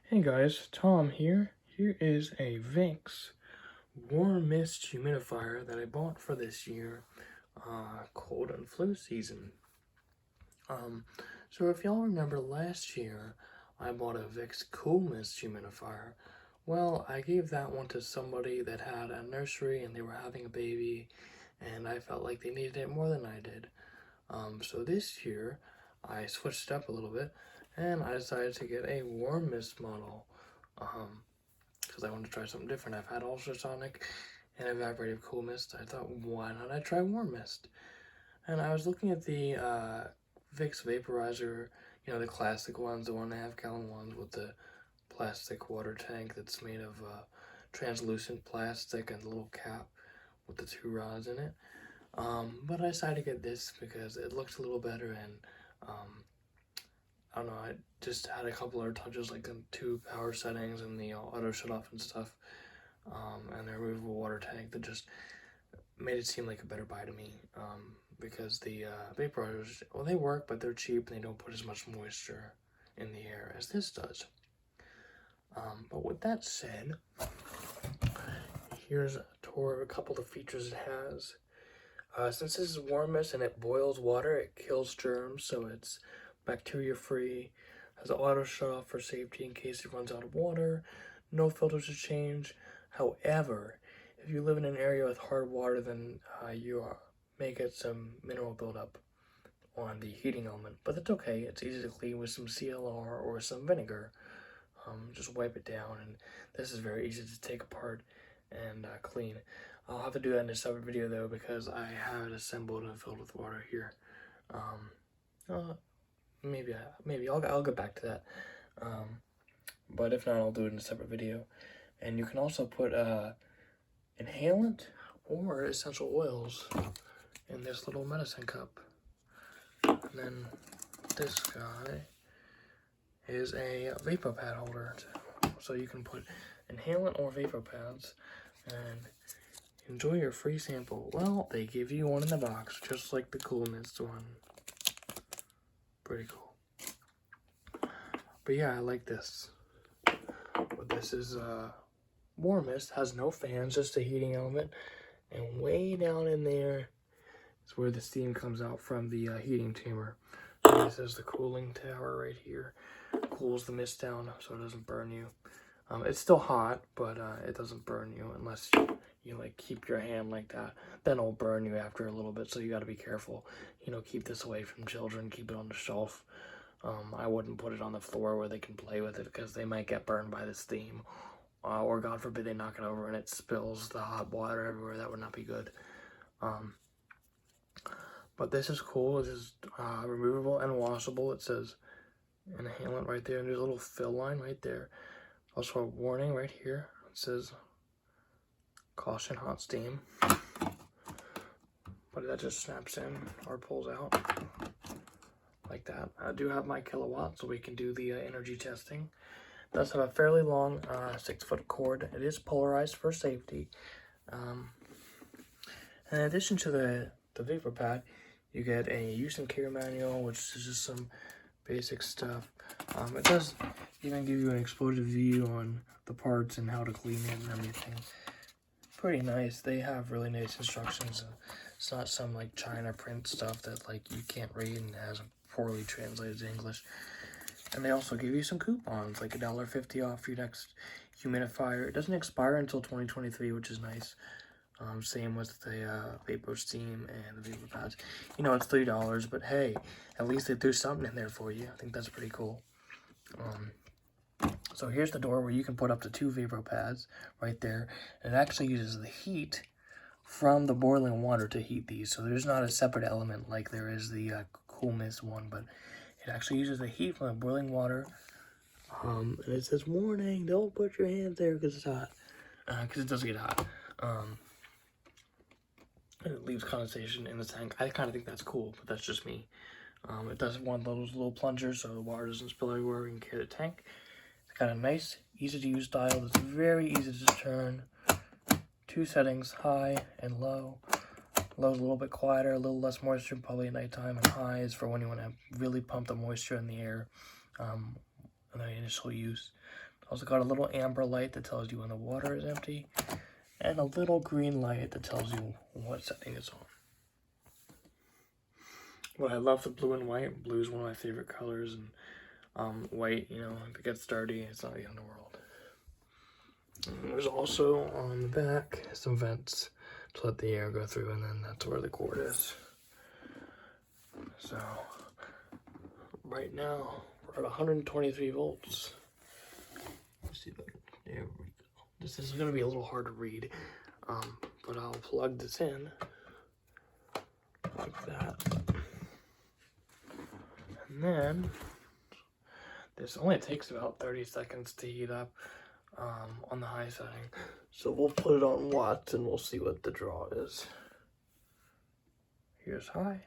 Hey guys, Tom here. Here is a Vicks Warm Mist humidifier that I bought for this year, cold and flu season. So if y'all remember last year, I bought a Vicks Cool Mist humidifier. Well, I gave that one to somebody that had a nursery and they were having a baby, and I felt like they needed it more than I did. So this year, I switched it up a little bit, and I decided to get a Warm Mist model, because I wanted to try something different. I've had ultrasonic and evaporative cool mist. I thought, why not I try Warm Mist? And I was looking at the Vicks vaporizer, the classic ones, the 1.5 gallon ones with the plastic water tank that's made of translucent plastic and the little cap with the 2 rods in it. But I decided to get this because it looks a little better, and I don't know, I just had a couple other touches like the 2 power settings and the auto shut off and stuff, and the removable water tank that just made it seem like a better buy to me, because the vaporizers, well, they work, but they're cheap and they don't put as much moisture in the air as this does. But with that said, here's a tour of a couple of the features it has. Since this is Warm Mist and it boils water, it kills germs, so it's bacteria free, has an auto shut off for safety in case it runs out of water, no filters to change. However, if you live in an area with hard water, then you may get some mineral buildup on the heating element, but that's okay. It's easy to clean with some CLR or some vinegar. Just wipe it down, and this is very easy to take apart and clean. I'll have to do that in a separate video though, because I have it assembled and filled with water here. Maybe I'll get back to that. But if not, I'll do it in a separate video. And you can also put inhalant or essential oils in this little medicine cup. And then this guy is a vapor pad holder, so you can put inhalant or vapor pads and enjoy your free sample. Well, they give you one in the box, just like the Cool Mist one. Pretty cool. But yeah, I like this. But this is Warm Mist, has no fans, just a heating element, and way down in there is where the steam comes out from the heating chamber. And this is the cooling tower right here. Cools the mist down so it doesn't burn you. It's still hot, but it doesn't burn you unless you like keep your hand like that. Then it'll burn you after a little bit, so you got to be careful. Keep this away from children. Keep it on the shelf. I wouldn't put it on the floor where they can play with it, because they might get burned by the steam, or God forbid they knock it over and it spills the hot water everywhere. That would not be good. But this is cool. This is removable and washable. It says inhalant right there, and there's a little fill line right there. Also a warning right here. It says caution hot steam. But that just snaps in or pulls out like that. I do have my kilowatt, so we can do the energy testing. It does have a fairly long 6-foot cord. It is polarized for safety. In addition to the vapor pad, you get a use and care manual, which is just some basic stuff. It does even give you an exposed view on the parts and how to clean it and everything. Pretty nice. They have really nice instructions. It's not some like China print stuff that like you can't read and has poorly translated to English. And they also give you some coupons, like $1.50 off your next humidifier. It doesn't expire until 2023, which is nice. Same with the Vapor Steam and the Vapor Pads. It's $3, but hey, at least they threw something in there for you. I think that's pretty cool. So here's the door where you can put up to 2 Vapor Pads right there. And it actually uses the heat from the boiling water to heat these. So there's not a separate element like there is the Cool Mist one, but it actually uses the heat from the boiling water. And it says, warning, don't put your hands there because it's hot. Because it does get hot. And it leaves condensation in the tank. I kind of think that's cool, but that's just me. It does have one of those little plungers, so the water doesn't spill everywhere. You can carry the tank. It's got a nice, easy-to-use dial that's very easy to turn. 2 settings, high and low. Low is a little bit quieter, a little less moisture, probably at nighttime, and high is for when you want to really pump the moisture in the air in the initial use. Also got a little amber light that tells you when the water is empty, and a little green light that tells you what setting it's on. Well, I love the blue and white. Blue is one of my favorite colors, and white, you know, if it gets dirty, it's not the end of the world. And there's also on the back some vents to let the air go through, and then that's where the cord is. So right now we're at 123 volts. Let's see if I can, there we go. This is going to be a little hard to read, but I'll plug this in like that. And then this only takes about 30 seconds to heat up on the high setting. So we'll put it on watts and we'll see what the draw is. Here's high.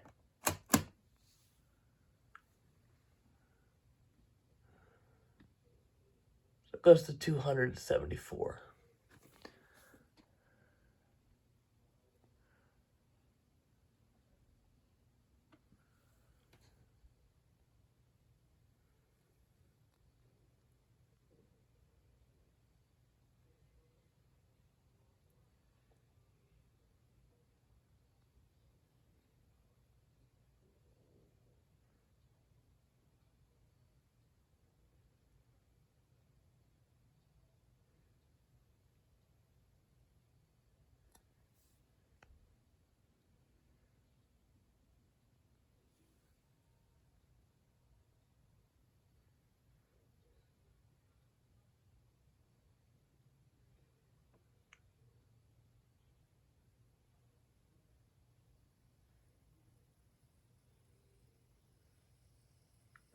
So it goes to 274.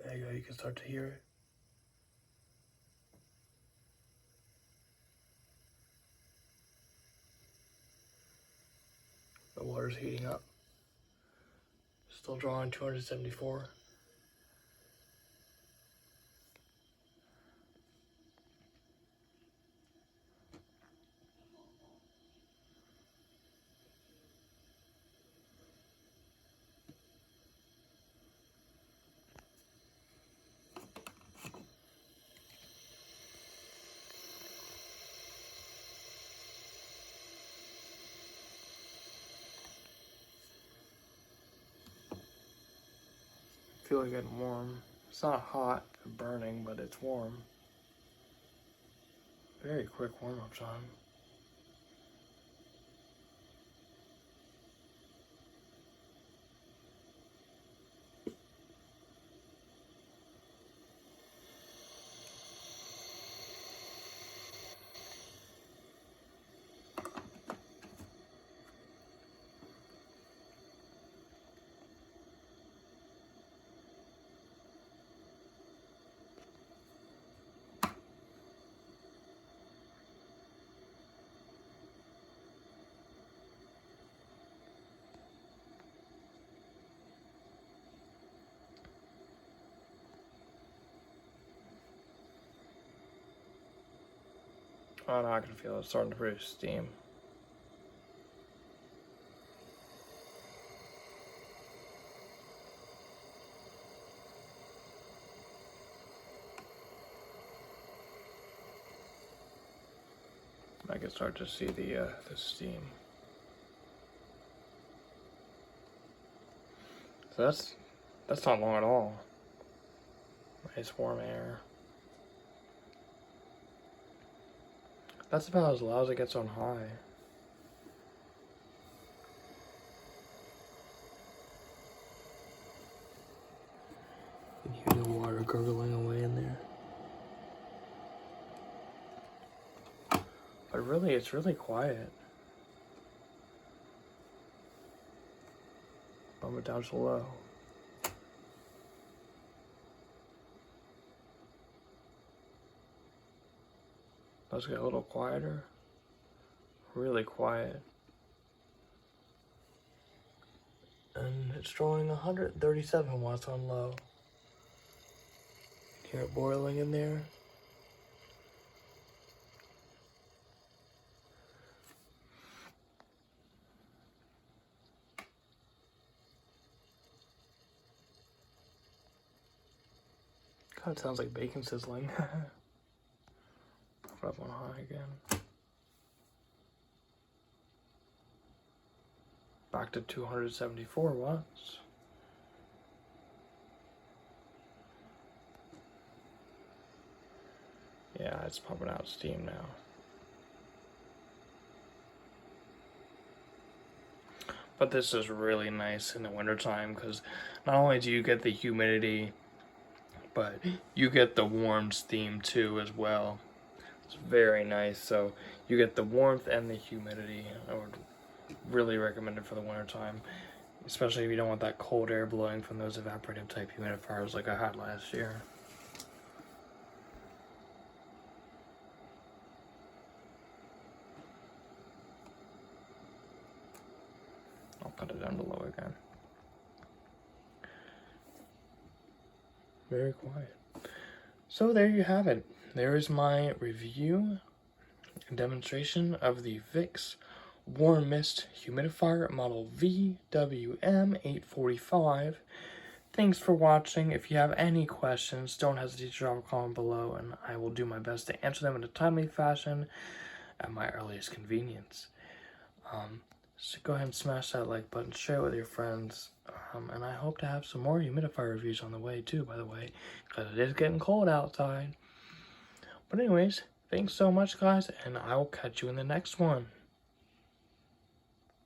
There you go, you can start to hear it. The water's heating up. Still drawing 274. I feel like getting warm. It's not hot or burning, but it's warm. Very quick warm-up time. Oh, now I can feel it starting to produce steam. I can start to see the steam. So that's not long at all. Nice warm air. That's about as loud as it gets on high. You can hear the water gurgling away in there. But really, it's really quiet. Bump it down to low. Let's get a little quieter. Really quiet. And it's drawing 137 watts on low. You can hear it boiling in there. Kind of sounds like bacon sizzling. have one high again. Back to 274 watts. Yeah, it's pumping out steam now. But this is really nice in the wintertime because not only do you get the humidity, but you get the warm steam too as well. It's very nice. So you get the warmth and the humidity. I would really recommend it for the wintertime, especially if you don't want that cold air blowing from those evaporative type humidifiers like I had last year. I'll cut it down to low again. Very quiet. So there you have it. There is my review and demonstration of the Vicks Warm Mist Humidifier model VWM845. Thanks for watching. If you have any questions, don't hesitate to drop a comment below, and I will do my best to answer them in a timely fashion at my earliest convenience. So go ahead and smash that like button, share it with your friends, and I hope to have some more humidifier reviews on the way too, by the way, because it is getting cold outside. But anyways, thanks so much guys, and I will catch you in the next one.